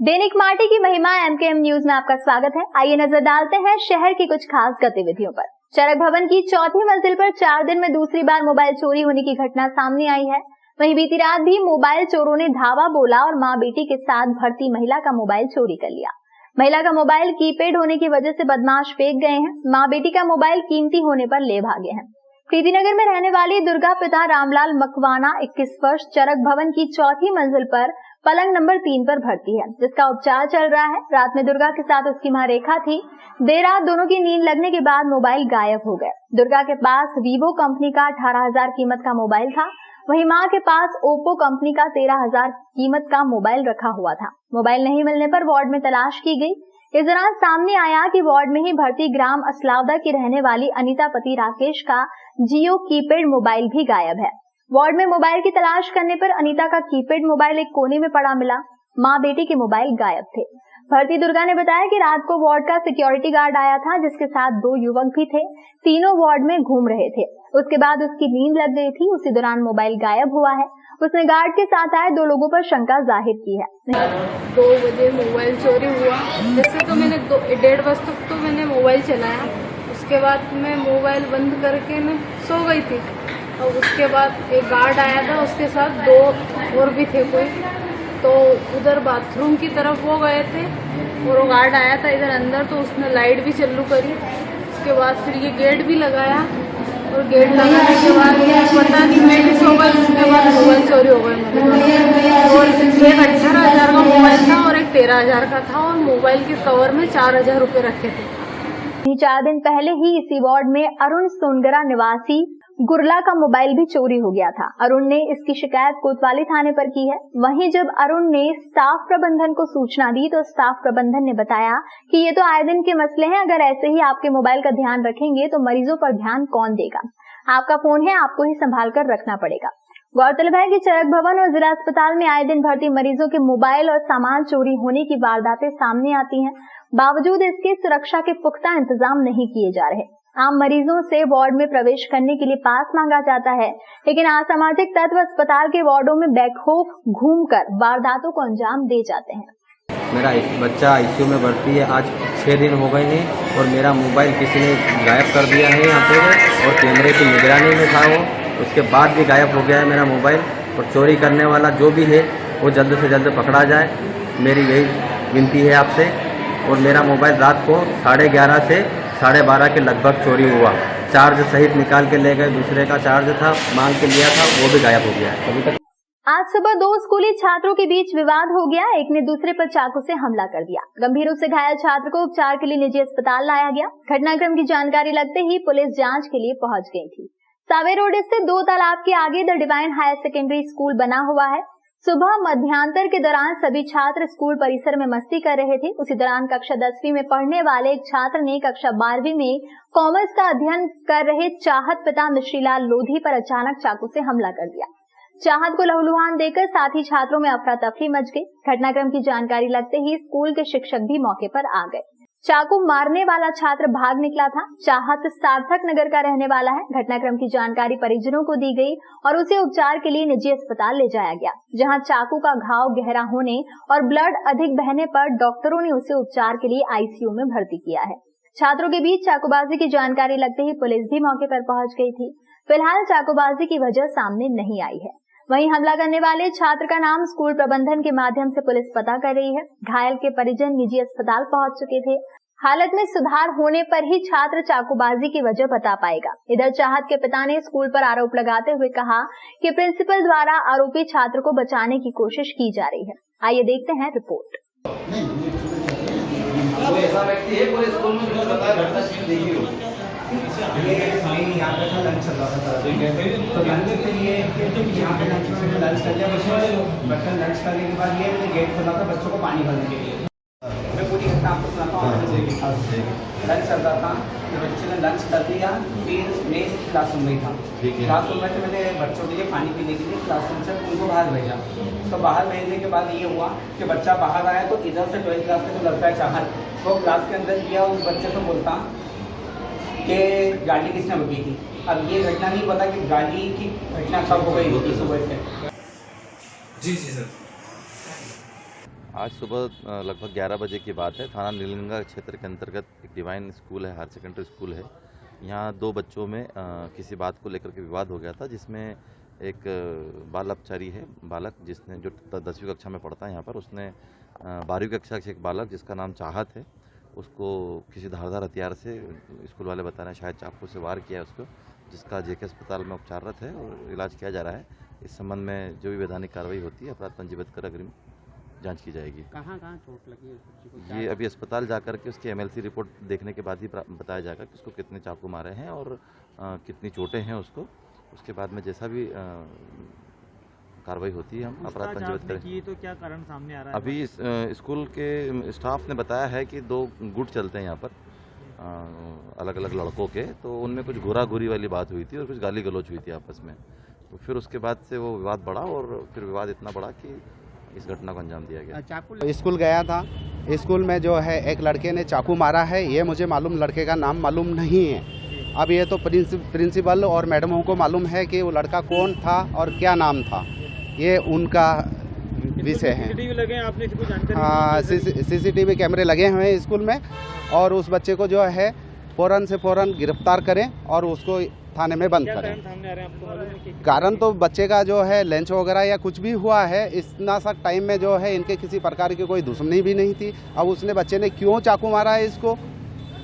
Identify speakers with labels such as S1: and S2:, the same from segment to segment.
S1: दैनिक माटी की महिमा एमकेएम न्यूज में आपका स्वागत है। आइए नजर डालते हैं शहर की कुछ खास गतिविधियों पर। चरक भवन की चौथी मंजिल पर 4 दिन में दूसरी बार मोबाइल चोरी होने की घटना सामने आई है। वहीं बीती रात भी मोबाइल चोरों ने धावा बोला और मां बेटी के साथ भर्ती महिला का मोबाइल चोरी कर लिया। महिला का मोबाइल कीपैड होने की वजह से बदमाश फेंक गए हैं। मां बेटी का मोबाइल कीमती होने पर ले भागे हैं। प्रीतिनगर में रहने वाली दुर्गा पिता रामलाल मकवाना 21 वर्ष चरक भवन की चौथी मंजिल पर पलंग नंबर 3 पर भर्ती है, जिसका उपचार चल रहा है। रात में दुर्गा के साथ उसकी मां रेखा थी। देर रात दोनों की नींद लगने के बाद मोबाइल गायब हो गए। दुर्गा के पास वीवो कंपनी का 18,000 कीमत का मोबाइल था, वहीं मां के पास ओप्पो कंपनी का 13,000 कीमत का मोबाइल रखा हुआ था। मोबाइल नहीं मिलने पर वार्ड में तलाश की गई। इस दौरान सामने आया कि वार्ड में ही भर्ती ग्राम असलावदा की रहने वाली अनीता पति राकेश का जियो कीपैड मोबाइल भी गायब है। वार्ड में मोबाइल की तलाश करने पर अनीता का कीपैड मोबाइल एक कोने में पड़ा मिला। मां बेटी के मोबाइल गायब थे। भर्ती दुर्गा ने बताया कि रात को वार्ड का सिक्योरिटी गार्ड आया था, जिसके साथ 2 युवक भी थे। तीनों वार्ड में घूम रहे थे। उसके बाद उसकी नींद लग गई थी। उसी दौरान मोबाइल गायब हुआ है। उसने गार्ड के साथ आए 2 लोगों पर शंका जाहिर की है।
S2: 2 बजे मोबाइल चोरी हुआ। जैसे तो मैंने 1:30 बजे तक तो मैंने मोबाइल चलाया। उसके बाद मैं मोबाइल बंद करके मैं सो गई थी और उसके बाद एक गार्ड आया था, उसके साथ 2 और भी थे कोई, तो उधर बाथरूम की तरफ वो गए थे और वो गार्ड आया था इधर अंदर, तो उसने लाइट भी चालू करी। उसके बाद फिर ये गेट भी लगाया और गेट लगाने के बाद पता नहीं मैं भी सो गई। उसके बाद मोबाइल चोरी हो गया और एक 18,000 का मोबाइल था और एक 13,000 का था और मोबाइल के कवर में 4,000 रुपये रखे थे।
S1: 4 दिन पहले ही इसी वार्ड में अरुण सोनगरा निवासी गुरला का मोबाइल भी चोरी हो गया था। अरुण ने इसकी शिकायत कोतवाली थाने पर की है। वहीं जब अरुण ने स्टाफ प्रबंधन को सूचना दी तो स्टाफ प्रबंधन ने बताया कि ये तो आए दिन के मसले हैं, अगर ऐसे ही आपके मोबाइल का ध्यान रखेंगे तो मरीजों पर ध्यान कौन देगा। आपका फोन है, आपको ही संभाल कर रखना पड़ेगा। गौरतलब है कि चरक भवन और जिला अस्पताल में आए दिन भर्ती मरीजों के मोबाइल और सामान चोरी होने की वारदातें सामने आती हैं। बावजूद इसके सुरक्षा के पुख्ता इंतजाम नहीं किए जा रहे। आम मरीजों से वार्ड में प्रवेश करने के लिए पास मांगा जाता है, लेकिन असामाजिक तत्व अस्पताल के वार्डों में बेखौफ घूमकर वारदातों को अंजाम दे जाते हैं।
S3: मेरा बच्चा आईसीयू में भर्ती है। आज 6 दिन हो गए हैं और मेरा मोबाइल किसी ने गायब कर दिया है यहाँ पे और कैमरे की निगरानी में था वो, उसके बाद भी गायब हो गया है मेरा मोबाइल। और चोरी करने वाला जो भी है वो जल्द से जल्द पकड़ा जाए, मेरी यही विनती है आपसे। और मेरा मोबाइल रात को 11:30 से 12:30 के लगभग चोरी हुआ। चार्ज सहित निकाल के ले गए, दूसरे का चार्ज था मांग के लिया था, वो भी गायब हो गया है अभी तक।
S1: आज सुबह 2 स्कूली छात्रों के बीच विवाद हो गया। एक ने दूसरे पर चाकू से हमला कर दिया। गंभीर रूप से घायल छात्र को उपचार के लिए निजी अस्पताल लाया गया। घटनाक्रम की जानकारी लगते ही पुलिस जांच के लिए पहुंच गई थी। सावे रोड स्थित 2 तालाब के आगे the divine higher secondary school बना हुआ है। सुबह मध्यांतर के दौरान सभी छात्र स्कूल परिसर में मस्ती कर रहे थे। उसी दौरान कक्षा 10वीं में पढ़ने वाले एक छात्र ने कक्षा 12वीं में कॉमर्स का अध्ययन कर रहे चाहत पिता मिश्रीलाल लोधी पर अचानक चाकू से हमला कर दिया। चाहत को लहूलुहान देकर साथ ही छात्रों में अफरा तफरी मच गई। घटनाक्रम की जानकारी लगते ही स्कूल के शिक्षक भी मौके पर आ गए। चाकू मारने वाला छात्र भाग निकला था। चाहत सार्थक नगर का रहने वाला है। घटनाक्रम की जानकारी परिजनों को दी गई और उसे उपचार के लिए निजी अस्पताल ले जाया गया, जहां चाकू का घाव गहरा होने और ब्लड अधिक बहने पर डॉक्टरों ने उसे उपचार के लिए आईसीयू में भर्ती किया है। छात्रों के बीच चाकूबाजी की जानकारी लगते ही पुलिस भी मौके पर पहुंच गई थी। फिलहाल चाकूबाजी की वजह सामने नहीं आई है। वहीं हमला करने वाले छात्र का नाम स्कूल प्रबंधन के माध्यम से पुलिस पता कर रही है। घायल के परिजन निजी अस्पताल पहुंच चुके थे। हालत में सुधार होने पर ही छात्र चाकूबाजी की वजह बता पाएगा। इधर चाहत के पिता ने स्कूल पर आरोप लगाते हुए कहा कि प्रिंसिपल द्वारा आरोपी छात्र को बचाने की कोशिश की जा रही है। आइए देखते हैं रिपोर्ट।
S4: ऐसा व्यक्ति है पूरे स्कूल में मुझे बताया घटना सीन देखी हो। ये यहाँ पे था लंच चल रहा था, तो लंच के लिए यहाँ पे लंच कर लिया बच्चों ने। लंच करने के बाद ये मैंने गेट खोला था बच्चों को पानी भरने के लिए। मैं पूरी घटना आपको सुनाता हूँ। लंच चल रहा था, बच्चे ने लंच कर लिया, फिर मैं क्लासरूम में था। क्लासरूम में से मैंने बच्चों के लिए पानी पीने के लिए क्लासरूम से उनको बाहर भेजा। तो बाहर भेजने के बाद ये हुआ कि बच्चा बाहर आया तो इधर से 12th क्लास में जो लड़का है चाहत, वो क्लास के अंदर गया, उस बच्चे से बोलता कि गाड़ी किसने रुकी थी। अब ये घटना नहीं पता कि गाड़ी की घटना कब हो गई होगी सुबह से।
S5: जी सर। आज सुबह लगभग 11 बजे की बात है। थाना नीलगंगा क्षेत्र के अंतर्गत एक डिवाइन स्कूल है, हायर सेकेंडरी स्कूल है। यहाँ दो बच्चों में किसी बात को लेकर के विवाद हो गया था, जिसमें एक बाल अपचारी है बालक, जिसने जो 10वीं कक्षा में पढ़ता है यहाँ पर, उसने 12वीं कक्षा से एक बालक जिसका नाम चाहत है, उसको किसी धारदार हथियार से, स्कूल वाले बता रहे हैं शायद चाकू से वार किया है उसको, जिसका जेके अस्पताल में उपचाररत है और इलाज किया जा रहा है। इस संबंध में जो भी वैधानिक कार्रवाई होती है अपराध पंजीबद्ध कर अग्रिम जांच की जाएगी।
S6: कहाँ चोट लगी है बच्ची को?
S5: ये अभी अस्पताल जाकर के उसकी MLC रिपोर्ट देखने के बाद ही बताया जाएगा कि उसको कितने चाकू मारे हैं और कितनी चोटें हैं उसको। उसके बाद में जैसा भी कार्रवाई होती है हम अपराध पंजीबद्ध करेंगे।
S6: तो क्या कारण सामने आ रहा है?
S5: अभी स्कूल के स्टाफ ने बताया है कि 2 गुट चलते हैं यहाँ पर अलग अलग लड़कों के, तो उनमें कुछ घूरा घूरी वाली बात हुई थी और कुछ गाली गलौच हुई थी आपस में। तो फिर उसके बाद से वो विवाद बढ़ा और फिर विवाद इतना बढ़ा कि इस घटना को अंजाम दिया गया।
S7: स्कूल गया था, स्कूल में जो है एक लड़के ने चाकू मारा है, ये मुझे मालूम, लड़के का नाम मालूम नहीं है। अब ये तो प्रिंसिपल और मैडमों को मालूम है कि वो लड़का कौन था और क्या नाम था, ये उनका विषय है। हाँ, CCTV कैमरे लगे हुए हैं स्कूल में और उस बच्चे को जो है फौरन से फौरन गिरफ्तार करें और उसको थाने में बंद करें। कारण तो बच्चे का जो है लंच वगैरह या कुछ भी हुआ है, इतना सा टाइम में जो है इनके किसी प्रकार की कोई दुश्मनी भी नहीं थी। अब उसने बच्चे ने क्यों चाकू मारा है इसको,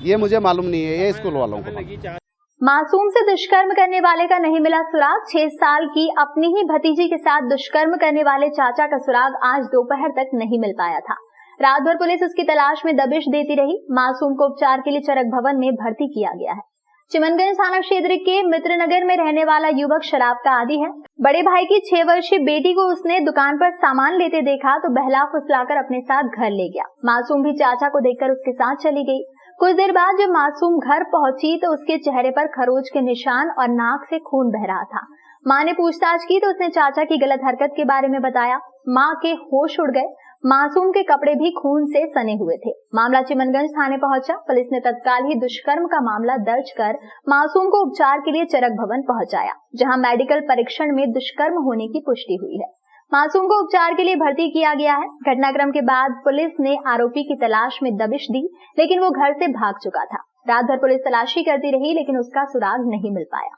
S7: ये मुझे मालूम नहीं है, ये स्कूल वालों को।
S1: मासूम से दुष्कर्म करने वाले का नहीं मिला सुराग। 6 साल की अपनी ही भतीजी के साथ दुष्कर्म करने वाले चाचा का सुराग आज दोपहर तक नहीं मिल पाया था। रात भर पुलिस उसकी तलाश में दबिश देती रही। मासूम को उपचार के लिए चरक भवन में भर्ती किया गया है। चिमनगंज थाना क्षेत्र के मित्रनगर में रहने वाला युवक शराब का आदी है। बड़े भाई की 6 वर्षीय बेटी को उसने दुकान पर सामान लेते देखा तो बहला फुसलाकर अपने साथ घर ले गया। मासूम भी चाचा को देखकर उसके साथ चली गई। कुछ देर बाद जब मासूम घर पहुंची तो उसके चेहरे पर खरोच के निशान और नाक से खून बह रहा था। मां ने पूछताछ की तो उसने चाचा की गलत हरकत के बारे में बताया। मां के होश उड़ गए। मासूम के कपड़े भी खून से सने हुए थे। मामला चिमनगंज थाने पहुंचा। पुलिस ने तत्काल ही दुष्कर्म का मामला दर्ज कर मासूम को उपचार के लिए चरक भवन पहुंचाया, जहां मेडिकल परीक्षण में दुष्कर्म होने की पुष्टि हुई है। मासूम को उपचार के लिए भर्ती किया गया है। घटनाक्रम के बाद पुलिस ने आरोपी की तलाश में दबिश दी, लेकिन वो घर से भाग चुका था। रात भर पुलिस तलाशी करती रही, लेकिन उसका सुराग नहीं मिल पाया।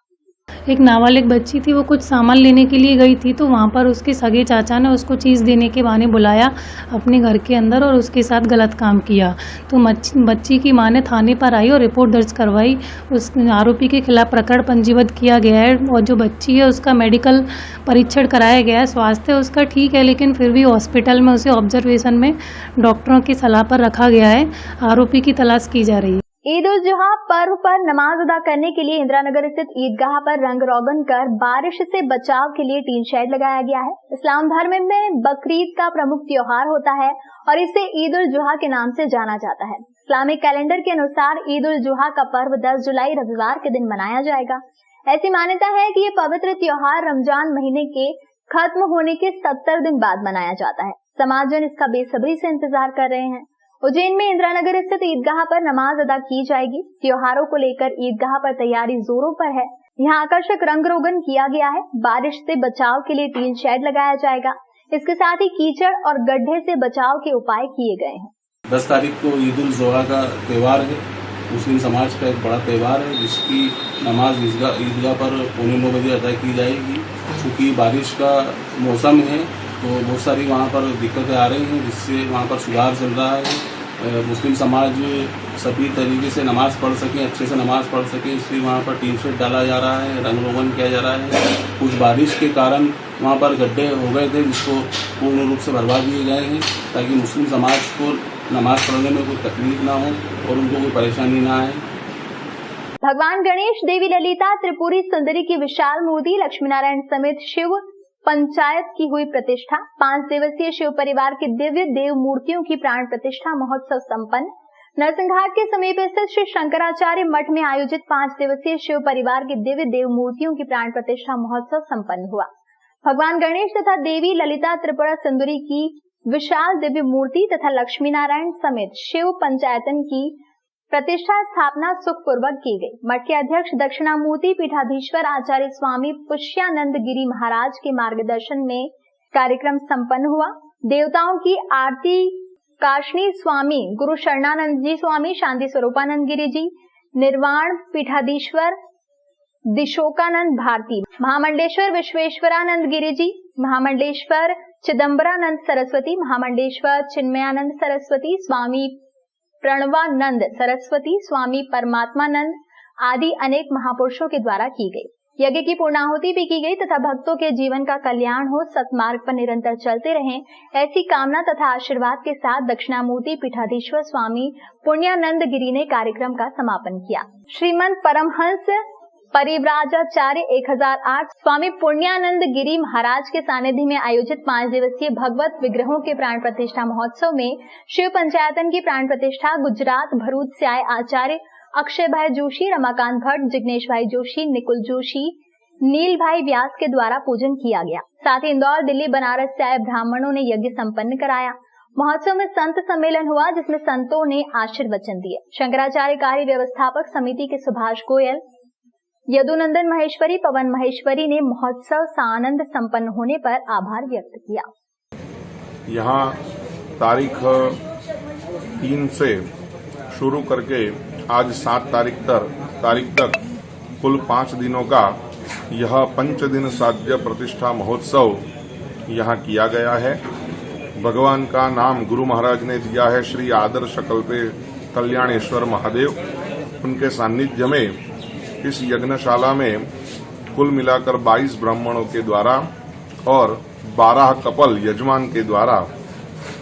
S8: एक नाबालिग बच्ची थी, वो कुछ सामान लेने के लिए गई थी, तो वहाँ पर उसके सगे चाचा ने उसको चीज़ देने के बहाने बुलाया अपने घर के अंदर और उसके साथ गलत काम किया। तो बच्ची की मां ने थाने पर आई और रिपोर्ट दर्ज करवाई। उस आरोपी के खिलाफ प्रकरण पंजीबद्ध किया गया है और जो बच्ची है उसका मेडिकल परीक्षण कराया गया है। स्वास्थ्य उसका ठीक है, लेकिन फिर भी हॉस्पिटल में उसे ऑब्जर्वेशन में डॉक्टरों की सलाह पर रखा गया है। आरोपी की तलाश की जा रही है।
S1: ईद उल जुहा पर्व पर नमाज अदा करने के लिए इंदिरानगर स्थित ईदगाह पर रंग रोगन कर बारिश से बचाव के लिए टीन शेड लगाया गया है। इस्लाम धर्म में बकरीद का प्रमुख त्योहार होता है और इसे ईद उल जुहा के नाम से जाना जाता है। इस्लामिक कैलेंडर के अनुसार ईद उल जुहा का पर्व 10 जुलाई रविवार के दिन मनाया जाएगा। ऐसी मान्यता है कि ये पवित्र त्योहार रमजान महीने के खत्म होने के 70 दिन बाद मनाया जाता है। समाजजन इसका बेसब्री से इंतजार कर रहे हैं। उज्जैन में इंदिरानगर स्थित ईदगाह पर नमाज अदा की जाएगी। त्योहारों को लेकर ईदगाह पर तैयारी जोरों पर है। यहाँ आकर्षक रंग रोगन किया गया है। बारिश से बचाव के लिए टीन शेड लगाया जाएगा। इसके साथ ही कीचड़ और गड्ढे से बचाव के उपाय किए गए हैं।
S9: 10 तारीख को ईद उल जुहा का त्यौहार है। मुस्लिम समाज का एक बड़ा त्यौहार है, जिसकी नमाज ईदगाह पर 9:15 बजे अदा की जाएगी। क्योंकि बारिश का मौसम है तो बहुत सारी वहाँ पर दिक्कतें आ रही हैं, जिससे वहाँ पर सुधार चल रहा है। मुस्लिम समाज सभी तरीके से नमाज़ पढ़ सकें, अच्छे से नमाज़ पढ़ सकें, इसलिए वहाँ पर टीन शेड डाला जा रहा है, रंग रोगन किया जा रहा है। कुछ बारिश के कारण वहाँ पर गड्ढे हो गए थे, जिसको पूर्ण रूप से भरवा दिए गए हैं, ताकि मुस्लिम समाज को नमाज़ पढ़ने में कोई तकलीफ ना हो और उनको कोई परेशानी ना आए।
S1: भगवान गणेश, देवी ललिता, त्रिपुरी सुंदरी की विशाल मूर्ति, लक्ष्मीनारायण समेत शिव पंचायत की हुई प्रतिष्ठा। 5 दिवसीय शिव परिवार की दिव्य देव मूर्तियों की प्राण प्रतिष्ठा महोत्सव संपन्न। नरसिंहघाट के समीप स्थित श्री शंकराचार्य मठ में आयोजित 5 दिवसीय शिव परिवार की दिव्य देव मूर्तियों की प्राण प्रतिष्ठा महोत्सव संपन्न हुआ। भगवान गणेश तथा देवी ललिता त्रिपुरा सुंदरी की विशाल दिव्य मूर्ति तथा लक्ष्मी नारायण समेत शिव पंचायतन की प्रतिष्ठा स्थापना सुखपूर्वक की गई। मठ के अध्यक्ष दक्षिणामूर्ति पीठाधीश्वर आचार्य स्वामी पुष्यानंद गिरी महाराज के मार्गदर्शन में कार्यक्रम संपन्न हुआ। देवताओं की आरती काशनी स्वामी गुरु शरणानंद जी स्वामी, शांति स्वरूपानंद गिरी जी, निर्वाण पीठाधीश्वर दिशोकानंद भारती, महामंडलेश्वर विश्वेश्वरानंद गिरी जी, महामंडलेश्वर चिदंबरानंद सरस्वती, महामंडलेश्वर चिन्मयानंद सरस्वती, स्वामी प्रणवानंद सरस्वती, स्वामी परमात्मानंद आदि अनेक महापुरुषों के द्वारा की गई। यज्ञ की पूर्णाहुति भी की गई तथा भक्तों के जीवन का कल्याण हो, सतमार्ग पर निरंतर चलते रहें, ऐसी कामना तथा आशीर्वाद के साथ दक्षिणामूर्ति पीठाधीश्वर स्वामी पुण्यानंद गिरी ने कार्यक्रम का समापन किया। श्रीमंत परमहंस परिव्राजाचार्य 1008 स्वामी पुण्यानंद गिरी महाराज के सानिध्य में आयोजित 5 दिवसीय भगवत विग्रहों के प्राण प्रतिष्ठा महोत्सव में शिव पंचायतन की प्राण प्रतिष्ठा गुजरात भरूच से आए आचार्य अक्षय भाई जोशी, रमाकांत भट्ट, जिग्नेश भाई जोशी, निकुल जोशी, नील भाई व्यास के द्वारा पूजन किया गया। साथ ही इंदौर, दिल्ली, बनारस से आए ब्राह्मणों ने यज्ञ संपन्न कराया। महोत्सव में संत सम्मेलन हुआ जिसमें संतों ने आशीर्वचन दिए। शंकराचार्य कार्य व्यवस्थापक समिति के सुभाष गोयल, यदुनंदन महेश्वरी, पवन महेश्वरी ने महोत्सव सानंद संपन्न होने पर आभार व्यक्त किया।
S10: यहाँ तारीख 3 से शुरू करके आज 7 तारीख तक कुल 5 दिनों का यह पंचदिन साध्य प्रतिष्ठा महोत्सव यहाँ किया गया है। भगवान का नाम गुरु महाराज ने दिया है श्री आदर्श कल्पे कल्याणेश्वर महादेव। उनके सानिध्य में इस यज्ञशाला में कुल मिलाकर 22 ब्राह्मणों के द्वारा और 12 कपल यजमान के द्वारा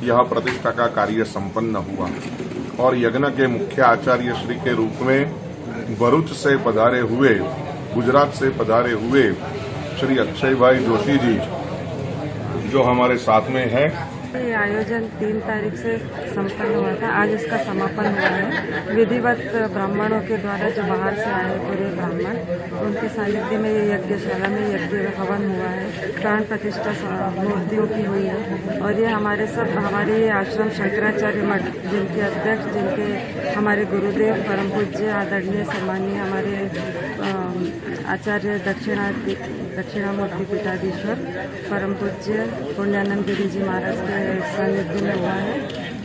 S10: यह प्रतिष्ठा का कार्य संपन्न हुआ और यज्ञ के मुख्य आचार्य श्री के रूप में भरूच से पधारे हुए, गुजरात से पधारे हुए श्री अक्षय भाई जोशी जी जो हमारे साथ में है।
S11: ये आयोजन 3 तारीख से संपन्न हुआ था। आज इसका समापन हुआ है। विधिवत ब्राह्मणों के द्वारा जो बाहर से आए पूरे ब्राह्मण, उनके सानिध्य में ये यज्ञशाला में यज्ञ हवन हुआ है। प्राण प्रतिष्ठा मूर्तियों की हुई है और ये हमारे ये आश्रम शंकराचार्य मठ जिनके अध्यक्ष, जिनके हमारे गुरुदेव परम पूज्य आदरणीय सम्मानीय हमारे आचार्य दक्षिणामूर्ति पीठाधीश्वर परम पूज्य पुण्यानंद गिरी जी महाराज के सानिध्य में हुआ है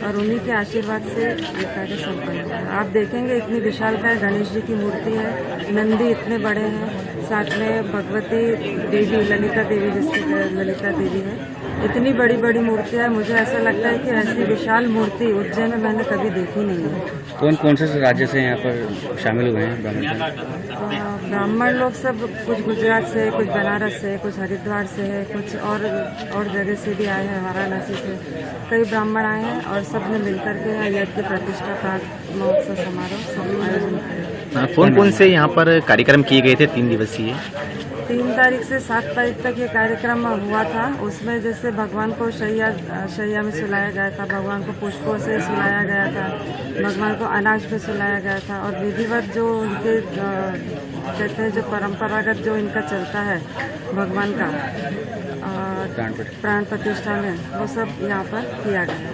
S11: और उन्हीं के आशीर्वाद से ये कार्य संपन्न हुआ है। आप देखेंगे इतनी विशालकाय गणेश जी की मूर्ति है, नंदी इतने बड़े हैं, साथ में भगवती देवी ललिता देवी, जिसकी ललिता देवी है, इतनी बड़ी बड़ी मूर्तियाँ। मुझे ऐसा लगता है कि ऐसी विशाल मूर्ति उज्जैन में मैंने कभी देखी नहीं है।
S6: कौन कौन से राज्य से यहाँ पर शामिल हुए हैं
S11: ब्राह्मण लोग? सब कुछ गुजरात से, कुछ बनारस से, कुछ हरिद्वार से है, कुछ और जगह से भी आए हैं, वाराणसी से कई ब्राह्मण आए हैं और सब ने मिलकर के यज्ञ प्रतिष्ठा का महोत्सव समारोह सब आयोजन किया।
S6: कौन कौन से यहाँ पर कार्यक्रम किए गए थे 3 दिवसीय?
S11: 3 तारीख से 7 तारीख तक ये कार्यक्रम हुआ था। उसमें जैसे भगवान को शैया में सुलाया गया था, भगवान को पुष्पों से सुलाया गया था, भगवान को अनाज पे सुलाया गया था और विधिवत जो उनके कहते हैं जो परंपरागत जो इनका चलता है भगवान का प्राण प्रतिष्ठा में, वो सब यहाँ पर किया गया।